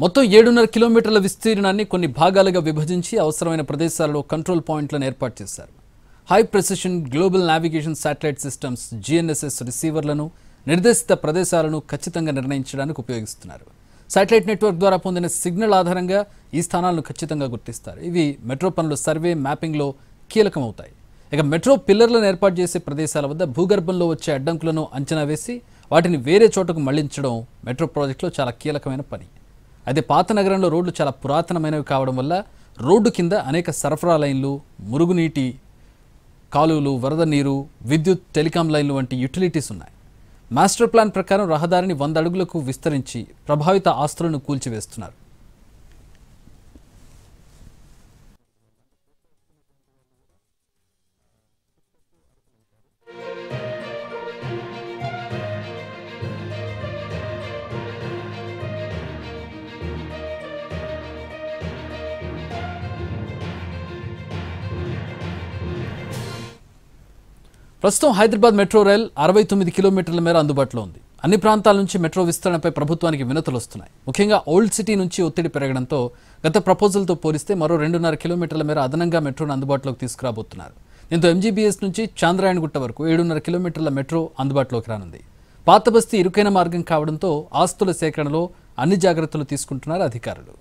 మొత్తం 7.5 కిలోమీటర్ల విస్తీర్ణాన్ని కొన్ని భాగాలుగా విభజించి అవసరమైన ప్రదేశాలలో కంట్రోల్ పాయింట్లను ఏర్పాటు చేశారు. High precision global navigation satellite systems GNSS రిసీవర్లను నిర్దేశిత ప్రదేశాలను ఖచ్చితంగా నిర్ణయించడానికి ఉపయోగిస్తున్నారు. శాటిలైట్ నెట్వర్క్ ద్వారా పొందిన సిగ్నల్ ఆధారంగా ఈ స్థానాలను ఖచ్చితంగా గుర్తిస్తారు. ఇవి మెట్రో పనుల సర్వే మ్యాపింగ్లో కీలకమవుతాయి. ఇక మెట్రో పిల్లర్లను ఏర్పాటు చేసే ప్రదేశాల వద్ద భూగర్భంలో వచ్చే అడ్డంకులను అంచనా వేసి వాటిని వేరే చోటకు మళ్లించడం మెట్రో ప్రాజెక్టులో చాలా కీలకమైన పని. అయితే పాత నగరంలో రోడ్లు చాలా పురాతనమైనవి కావడం వల్ల రోడ్డు కింద అనేక సరఫరా లైన్లు, మురుగునీటి కాలువలు, వరద నీరు, విద్యుత్, టెలికాం లైన్లు వంటి యుటిలిటీస్ ఉన్నాయి. మాస్టర్ ప్లాన్ ప్రకారం రహదారిని 100 అడుగులకు విస్తరించి ప్రభావిత ఆస్తులను కూల్చివేస్తున్నారు. ప్రస్తుతం హైదరాబాద్ మెట్రో రైల్ 69 కిలోమీటర్ల మేర అందుబాటులో ఉంది. అన్ని ప్రాంతాల నుంచి మెట్రో విస్తరణపై ప్రభుత్వానికి వినతులు వస్తున్నాయి. ముఖ్యంగా ఓల్డ్ సిటీ నుంచి ఒత్తిడి పెరగడంతో గత ప్రపోజల్తో పోలిస్తే మరో 2.5 కిలోమీటర్ల మేర అదనంగా మెట్రోను అందుబాటులోకి తీసుకురాబోతున్నారు. దీంతో ఎంజీబీఎస్ నుంచి చాంద్రాయణగుట్ట వరకు 7.5 కిలోమీటర్ల మెట్రో అందుబాటులోకి రానుంది. పాత బస్తీ ఇరుకైన మార్గం కావడంతో ఆస్తుల సేకరణలో అన్ని జాగ్రత్తలు తీసుకుంటున్నారు అధికారులు.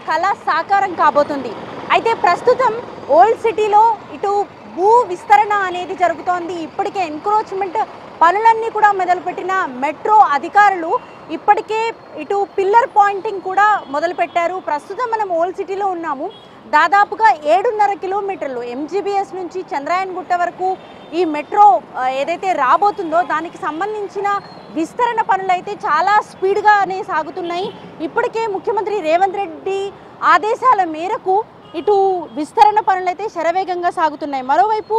కళ సాకారం కాబోతుంది. అయితే ప్రస్తుతం ఓల్డ్ సిటీలో ఇటు భూ విస్తరణ అనేది జరుగుతోంది. ఇప్పటికే ఎన్క్రోచ్మెంట్ పనులన్నీ కూడా మొదలుపెట్టిన మెట్రో అధికారులు ఇప్పటికే ఇటు పిల్లర్ పాయింటింగ్ కూడా మొదలుపెట్టారు. ప్రస్తుతం మనం ఓల్డ్ సిటీలో ఉన్నాము. దాదాపుగా 7.5 కిలోమీటర్లు ఎంజీబీఎస్ నుంచి చంద్రాయణగుట్ట వరకు ఈ మెట్రో ఏదైతే రాబోతుందో దానికి సంబంధించిన విస్తరణ పనులు అయితే చాలా స్పీడ్గానే సాగుతున్నాయి. ఇప్పటికే ముఖ్యమంత్రి రేవంత్ రెడ్డి ఆదేశాల మేరకు ఇటు విస్తరణ పనులు అయితే శరవేగంగా సాగుతున్నాయి. మరోవైపు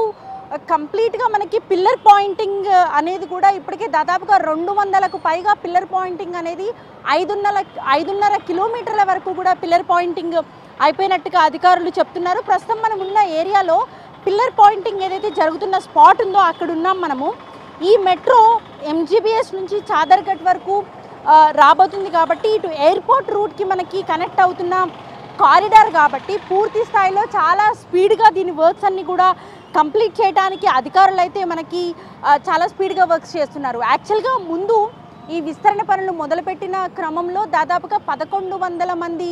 కంప్లీట్గా మనకి పిల్లర్ పాయింటింగ్ అనేది కూడా ఇప్పటికే దాదాపుగా 200కు పైగా పిల్లర్ పాయింటింగ్ అనేది 5.5 కిలోమీటర్ల వరకు కూడా పిల్లర్ పాయింటింగ్ అయిపోయినట్టుగా అధికారులు చెప్తున్నారు. ప్రస్తుతం మనం ఉన్న ఏరియాలో పిల్లర్ పాయింటింగ్ ఏదైతే జరుగుతున్న స్పాట్ ఉందో అక్కడ ఉన్నాం మనము. ఈ మెట్రో ఎంజీబీఎస్ నుంచి చాదర్ఘట్ వరకు రాబోతుంది కాబట్టి ఇటు ఎయిర్పోర్ట్ రూట్కి మనకి కనెక్ట్ అవుతున్న కారిడార్ కాబట్టి పూర్తి స్థాయిలో చాలా స్పీడ్గా దీని వర్క్స్ అన్నీ కూడా కంప్లీట్ చేయడానికి అధికారులు అయితే మనకి చాలా స్పీడ్గా వర్క్స్ చేస్తున్నారు. యాక్చువల్గా ముందు ఈ విస్తరణ పనులు మొదలుపెట్టిన క్రమంలో దాదాపుగా 1100 మంది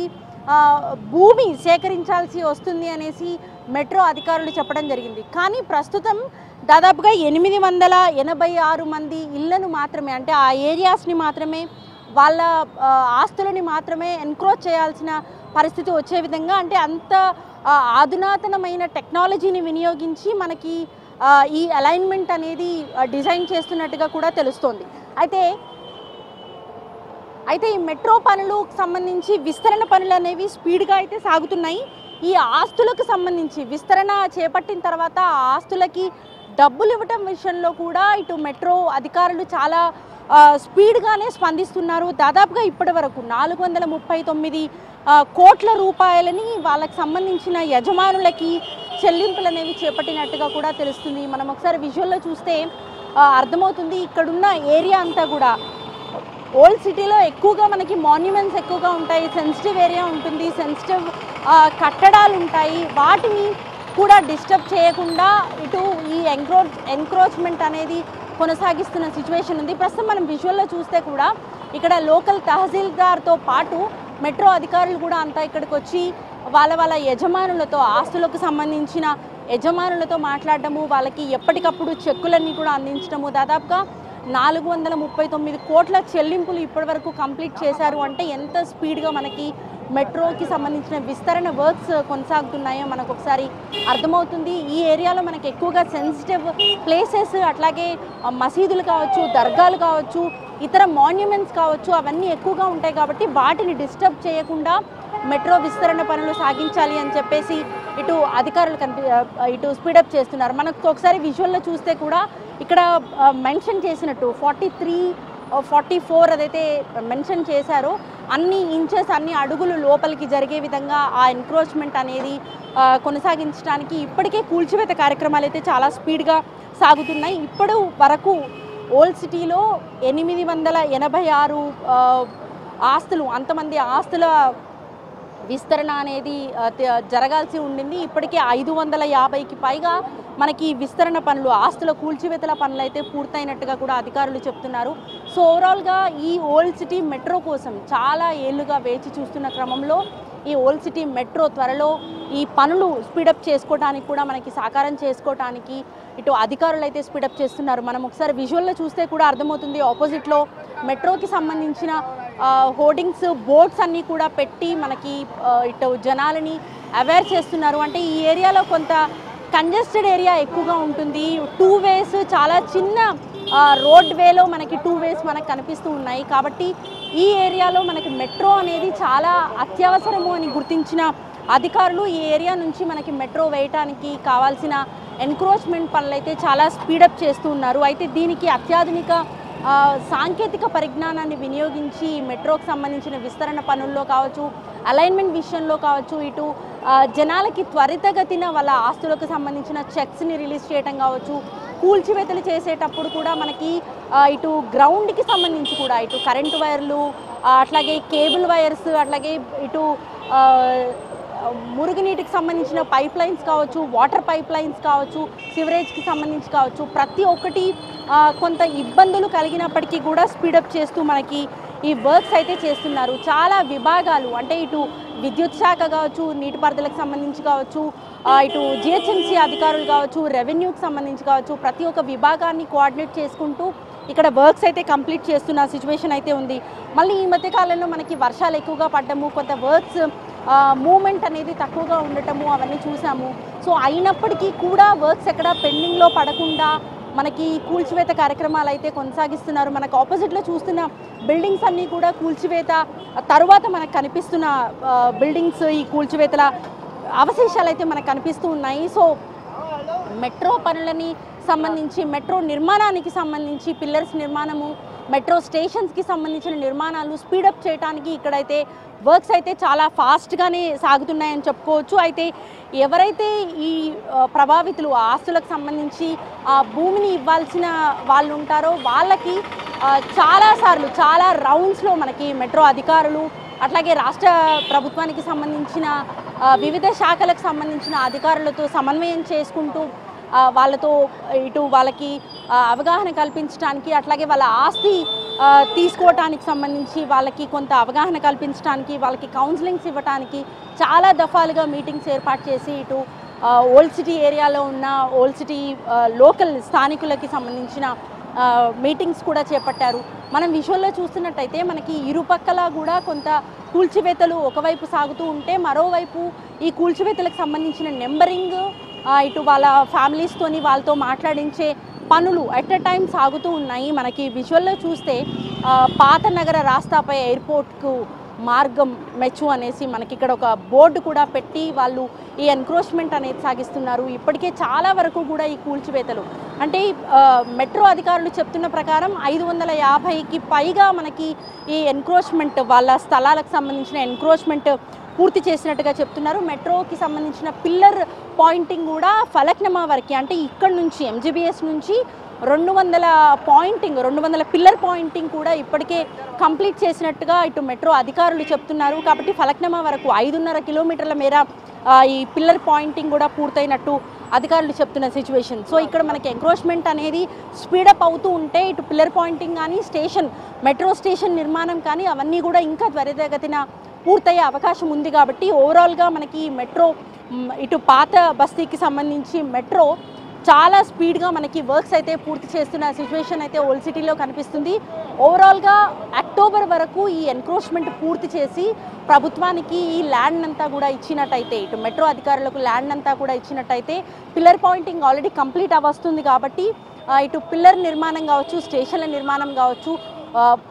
భూమి సేకరించాల్సి వస్తుంది అనేసి మెట్రో అధికారులు చెప్పడం జరిగింది. కానీ ప్రస్తుతం దాదాపుగా 886 మంది ఇళ్లను మాత్రమే, అంటే ఆ ఏరియాస్ని మాత్రమే, వాళ్ళ ఆస్తులని మాత్రమే ఎన్క్రోచ్ చేయాల్సిన పరిస్థితి వచ్చే విధంగా, అంటే అంత ఆధునాతనమైన టెక్నాలజీని వినియోగించి మనకి ఈ అలైన్మెంట్ అనేది డిజైన్ చేస్తున్నట్టుగా కూడా తెలుస్తోంది. అయితే ఈ మెట్రో పనులకు సంబంధించి విస్తరణ పనులు అనేవి స్పీడ్గా అయితే సాగుతున్నాయి. ఈ ఆస్తులకు సంబంధించి విస్తరణ చేపట్టిన తర్వాత ఆ ఆస్తులకి డబ్బులు ఇవ్వటం విషయంలో కూడా ఇటు మెట్రో అధికారులు చాలా స్పీడ్గానే స్పందిస్తున్నారు. దాదాపుగా ఇప్పటి వరకు 439 కోట్ల రూపాయలని వాళ్ళకి సంబంధించిన యజమానులకి చెల్లింపులు అనేవి చేపట్టినట్టుగా కూడా తెలుస్తుంది. మనం ఒకసారి విజువల్లో చూస్తే అర్థమవుతుంది. ఇక్కడున్న ఏరియా అంతా కూడా ఓల్డ్ సిటీలో ఎక్కువగా మనకి మాన్యుమెంట్స్ ఎక్కువగా ఉంటాయి, సెన్సిటివ్ ఏరియా ఉంటుంది, సెన్సిటివ్ కట్టడాలు ఉంటాయి. వాటిని కూడా డిస్టర్బ్ చేయకుండా ఇటు ఈ ఎన్క్రోచ్మెంట్ అనేది కొనసాగిస్తున్న సిచ్యువేషన్ ఉంది. ప్రస్తుతం మనం విజువల్లో చూస్తే కూడా ఇక్కడ లోకల్ తహసీల్దార్తో పాటు మెట్రో అధికారులు కూడా అంతా ఇక్కడికి వచ్చి వాళ్ళ యజమానులతో, ఆస్తులకు సంబంధించిన యజమానులతో మాట్లాడటము, వాళ్ళకి ఎప్పటికప్పుడు చెక్కులన్నీ కూడా అందించడము. దాదాపుగా 439 కోట్ల చెల్లింపులు ఇప్పటివరకు కంప్లీట్ చేశారు. అంటే ఎంత స్పీడ్గా మనకి మెట్రోకి సంబంధించిన విస్తరణ వర్క్స్ కొనసాగుతున్నాయో మనకు ఒకసారి అర్థమవుతుంది. ఈ ఏరియాలో మనకి ఎక్కువగా సెన్సిటివ్ ప్లేసెస్, అట్లాగే మసీదులు కావచ్చు, దర్గాలు కావచ్చు, ఇతర మాన్యుమెంట్స్ కావచ్చు, అవన్నీ ఎక్కువగా ఉంటాయి కాబట్టి వాటిని డిస్టర్బ్ చేయకుండా మెట్రో విస్తరణ పనులు సాగించాలి అని చెప్పేసి ఇటు అధికారులు ఇటు స్పీడప్ చేస్తున్నారు. మనకు ఒకసారి విజువల్లో చూస్తే కూడా ఇక్కడ మెన్షన్ చేసినట్టు 43, 44 అదైతే మెన్షన్ చేశారో అన్ని ఇంచెస్ అన్ని అడుగులు లోపలికి జరిగే విధంగా ఆ ఎన్క్రోచ్మెంట్ అనేది కొనసాగించడానికి ఇప్పటికే కూల్చివేత కార్యక్రమాలు అయితే చాలా స్పీడ్గా సాగుతున్నాయి. ఇప్పుడు వరకు ఓల్డ్ సిటీలో 886 ఆస్తులు అంతమంది ఆస్తుల విస్తరణ అనేది జరగాల్సి ఉండింది. ఇప్పటికే 550కి పైగా మనకి విస్తరణ పనులు ఆస్తుల కూల్చివేతల పనులు అయితే పూర్తయినట్టుగా కూడా అధికారులు చెప్తున్నారు. సో ఓవరాల్గా ఈ ఓల్డ్ సిటీ మెట్రో కోసం చాలా ఏళ్ళుగా వేచి చూస్తున్న క్రమంలో ఈ ఓల్డ్ సిటీ మెట్రో త్వరలో ఈ పనులు స్పీడప్ చేసుకోవడానికి కూడా మనకి సాకారం చేసుకోవడానికి ఇటు అధికారులు అయితే స్పీడప్ చేస్తున్నారు. మనం ఒకసారి విజువల్లో చూస్తే కూడా అర్థమవుతుంది. ఆపోజిట్లో మెట్రోకి సంబంధించిన హోర్డింగ్స్ బోర్డ్స్ అన్నీ కూడా పెట్టి మనకి ఇటు జనాలని అవేర్ చేస్తున్నారు. అంటే ఈ ఏరియాలో కొంత కంజెస్టెడ్ ఏరియా ఎక్కువగా ఉంటుంది. 2 వేస్ చాలా చిన్న రోడ్ వేలో మనకి 2 వేస్ మనకు కనిపిస్తూ ఉన్నాయి. కాబట్టి ఈ ఏరియాలో మనకి మెట్రో అనేది చాలా అత్యవసరము అని గుర్తించిన అధికారులు ఈ ఏరియా నుంచి మనకి మెట్రో వేయటానికి కావాల్సిన ఎన్క్రోచ్మెంట్ పనులు అయితే చాలా స్పీడప్ చేస్తూ ఉన్నారు. అయితే దీనికి అత్యాధునిక సాంకేతిక పరిజ్ఞానాన్ని వినియోగించి మెట్రోకి సంబంధించిన విస్తరణ పనుల్లో కావచ్చు, అలైన్మెంట్ విషయంలో కావచ్చు, ఇటు జనాలకి త్వరితగతిన వాళ్ళ ఆస్తులకు సంబంధించిన చెక్స్ని రిలీజ్ చేయడం కావచ్చు, కూల్చివేతలు చేసేటప్పుడు కూడా మనకి ఇటు గ్రౌండ్కి సంబంధించి కూడా ఇటు కరెంటు వైర్లు అట్లాగే కేబుల్ వైర్స్ అట్లాగే ఇటు మురుగునీటికి సంబంధించిన పైప్ లైన్స్ కావచ్చు, వాటర్ పైప్ లైన్స్ కావచ్చు, సివరేజ్కి సంబంధించి కావచ్చు, ప్రతి ఒక్కటి కొంత ఇబ్బందులు కలిగినప్పటికీ కూడా స్పీడప్ చేస్తూ మనకి ఈ వర్క్స్ అయితే చేస్తున్నారు. చాలా విభాగాలు అంటే ఇటు విద్యుత్ శాఖ కావచ్చు, నీటిపారుదలకు సంబంధించి కావచ్చు, ఇటు జిహెచ్ఎంసీ అధికారులు కావచ్చు, రెవెన్యూకి సంబంధించి కావచ్చు, ప్రతి ఒక్క విభాగాన్ని కోఆర్డినేట్ చేసుకుంటూ ఇక్కడ వర్క్స్ అయితే కంప్లీట్ చేస్తున్న సిచ్యువేషన్ అయితే ఉంది. మళ్ళీ ఈ మధ్యకాలంలో మనకి వర్షాలు ఎక్కువగా పడ్డము, కొంత వర్క్స్ మూమెంట్ అనేది తక్కువగా ఉండటము అవన్నీ చూసాము. సో అయినప్పటికీ కూడా వర్క్స్ ఎక్కడ పెండింగ్లో పడకుండా మనకి కూల్చివేత కార్యక్రమాలు అయితే కొనసాగిస్తున్నారు. మనకు ఆపోజిట్లో చూస్తున్న బిల్డింగ్స్ అన్నీ కూడా కూల్చివేత తర్వాత మనకు కనిపిస్తున్న బిల్డింగ్స్ ఈ కూల్చివేతల అవశేషాలు అయితే మనకు కనిపిస్తూ ఉన్నాయి. సో మెట్రో పనులని సంబంధించి మెట్రో నిర్మాణానికి సంబంధించి పిల్లర్స్ నిర్మాణము, మెట్రో స్టేషన్స్కి సంబంధించిన నిర్మాణాలు స్పీడప్ చేయడానికి ఇక్కడైతే వర్క్స్ అయితే చాలా ఫాస్ట్గానే సాగుతున్నాయని చెప్పుకోవచ్చు. అయితే ఎవరైతే ఈ ప్రభావితులు ఆస్తులకు సంబంధించి భూమిని ఇవ్వాల్సిన వాళ్ళు ఉంటారో వాళ్ళకి చాలాసార్లు చాలా రౌండ్స్లో మనకి మెట్రో అధికారులు అట్లాగే రాష్ట్ర ప్రభుత్వానికి సంబంధించిన వివిధ శాఖలకు సంబంధించిన అధికారులతో సమన్వయం చేసుకుంటూ వాళ్ళతో ఇటు వాళ్ళకి అవగాహన కల్పించడానికి అట్లాగే వాళ్ళ ఆస్తి తీసుకోవటానికి సంబంధించి వాళ్ళకి కొంత అవగాహన కల్పించడానికి వాళ్ళకి కౌన్సిలింగ్స్ ఇవ్వడానికి చాలా దఫాలుగా మీటింగ్స్ ఏర్పాటు చేసి ఇటు ఓల్డ్ సిటీ ఏరియాలో ఉన్న ఓల్డ్ సిటీ లోకల్ స్థానికులకి సంబంధించిన మీటింగ్స్ కూడా చేపట్టారు. మనం విజువల్లో చూస్తున్నట్టయితే మనకి ఇరుపక్కల కూడా కొంత కూల్చివేతలు ఒకవైపు సాగుతూ ఉంటే మరోవైపు ఈ కూల్చివేతలకు సంబంధించిన నెంబరింగ్ ఇటు వాళ్ళ ఫ్యామిలీస్తోని వాళ్ళతో మాట్లాడించే పనులు ఎట్ ఎ టైం సాగుతూ ఉన్నాయి. మనకి విజువల్లో చూస్తే పాత నగర రాస్తాపై ఎయిర్పోర్ట్కు మార్గం మెచ్చు అనేసి మనకి ఇక్కడ ఒక బోర్డు కూడా పెట్టి వాళ్ళు ఈ ఎన్క్రోచ్మెంట్ అనేది సాగిస్తున్నారు. ఇప్పటికే చాలా వరకు కూడా ఈ కూల్చివేతలు అంటే మెట్రో అధికారులు చెప్తున్న ప్రకారం 550కి పైగా మనకి ఈ ఎన్క్రోచ్మెంట్ వాళ్ళ స్థలాలకు సంబంధించిన ఎన్క్రోచ్మెంట్ పూర్తి చేసినట్టుగా చెప్తున్నారు. మెట్రోకి సంబంధించిన పిల్లర్ పాయింటింగ్ కూడా ఫలక్నమా వరకు అంటే ఇక్కడ నుంచి ఎంజీబీఎస్ నుంచి 200 పిల్లర్ పాయింటింగ్ కూడా ఇప్పటికే కంప్లీట్ చేసినట్టుగా ఇటు మెట్రో అధికారులు చెప్తున్నారు. కాబట్టి ఫలక్నమా వరకు 5.5 కిలోమీటర్ల మేర ఈ పిల్లర్ పాయింటింగ్ కూడా పూర్తయినట్టు అధికారులు చెప్తున్న సిచ్యువేషన్. సో ఇక్కడ మనకి ఎంక్రోచ్మెంట్ అనేది స్పీడప్ అవుతూ ఉంటే ఇటు పిల్లర్ పాయింటింగ్ కానీ మెట్రో స్టేషన్ నిర్మాణం కానీ అవన్నీ కూడా ఇంకా త్వరితగతిన పూర్తయ్యే అవకాశం ఉంది. కాబట్టి ఓవరాల్గా మనకి మెట్రో ఇటు పాత బస్తీకి సంబంధించి మెట్రో చాలా స్పీడ్గా మనకి వర్క్స్ అయితే పూర్తి చేస్తున్న సిచ్యువేషన్ అయితే ఓల్డ్ సిటీలో కనిపిస్తుంది. ఓవరాల్గా అక్టోబర్ వరకు ఈ ఎన్క్రోచ్మెంట్ పూర్తి చేసి ప్రభుత్వానికి ఈ ల్యాండ్ అంతా కూడా ఇచ్చినట్టయితే ఇటు మెట్రో అధికారులకు ల్యాండ్ అంతా కూడా ఇచ్చినట్టయితే పిల్లర్ పాయింటింగ్ ఆల్రెడీ కంప్లీట్ అవ్వస్తుంది. కాబట్టి ఇటు పిల్లర్ నిర్మాణం కావచ్చు, స్టేషన్ల నిర్మాణం కావచ్చు,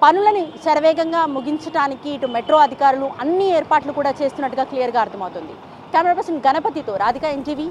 పనులని శరవేగంగా ముగించడానికి ఇటు మెట్రో అధికారులు అన్ని ఏర్పాట్లు కూడా చేస్తున్నట్టుగా క్లియర్గా అర్థమవుతుంది. కెమెరా పర్సన్ గణపతితో రాధిక, NTV.